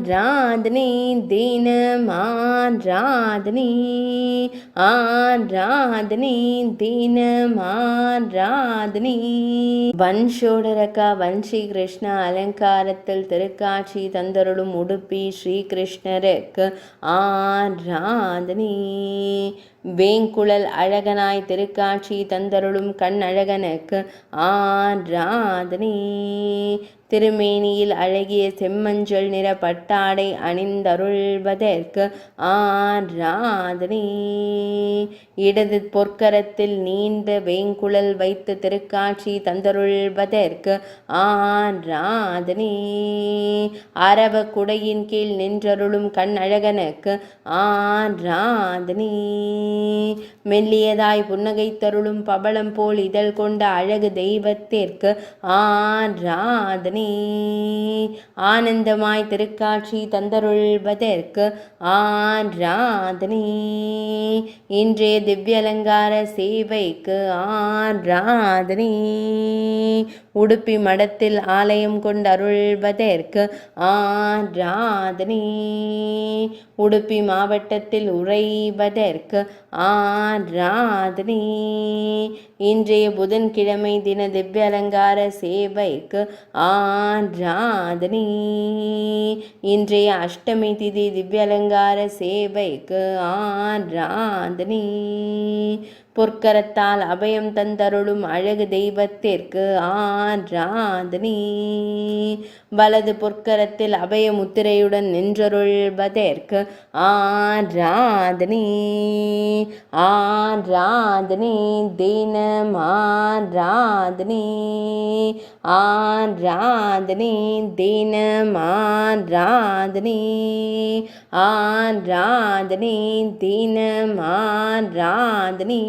ஆராதனை தினம் ஆராதனை ஆராதனை தினம் ஆராதனை. வன்ஷோடரகா வன்ஷி கிருஷ்ண அலங்காரத்தில் திருக்காட்சி தந்தருளும் உடுப்பி ஸ்ரீகிருஷ்ணருக்கு ஆராதனை. வேங்குழல் அழகனாய் திருக்காட்சி தந்தருளும் கண்ணழகனுக்கு ஆராதனை. திருமேனியில் அழகிய செம்மஞ்சள் நிற பட்டாடை அணிந்தருள்வதற்கு ஆராதனை. இடது பொற்கரத்தில் நீண்ட வேங்குழல் வைத்து திருக்காட்சி தந்தருள்வதற்கு ஆராதனை. அரவ குடையின் கீழ் நின்றருளும் கண்ணழகனுக்கு ஆராதனை. மெல்லியதாய் புன்னகை தருளும் பவளம் போல் இதழ் கொண்ட அழகு தெய்வத்திற்கு ஆராதனை. ஆனந்தமாய் திருக்காட்சி தந்தருள்வதற்கு ஆராதனை. இன்றைய திவ்ய அலங்கார சேவைக்கு ஆராதனை. உடுப்பி மடத்தில் ஆலயம் கொண்டு அருள்வதற்கு ஆராதனை. உடுப்பி மாவட்டத்தில் உறைவதற்கு ஆராதனை. இன்றைய புதன்கிழமை தின திவ்ய அலங்கார சேவைக்கு ஆராதனை. இன்றைய அஷ்டமி திதி திவ்ய அலங்கார சேவைக்கு ஆராதனை. பொற்கரத்தால் அபயம் தந்தருளும் அழகு தெய்வத்திற்கு ஆராதனை. வலது பொற்கரத்தில் அபய முத்திரையுடன் நின்றருள்வதற்கு ஆராதனை. ஆராதனை தினம் ஆராதனை ஆராதனை தினம் ஆராதனை ஆராதனை தினம் ஆராதனை.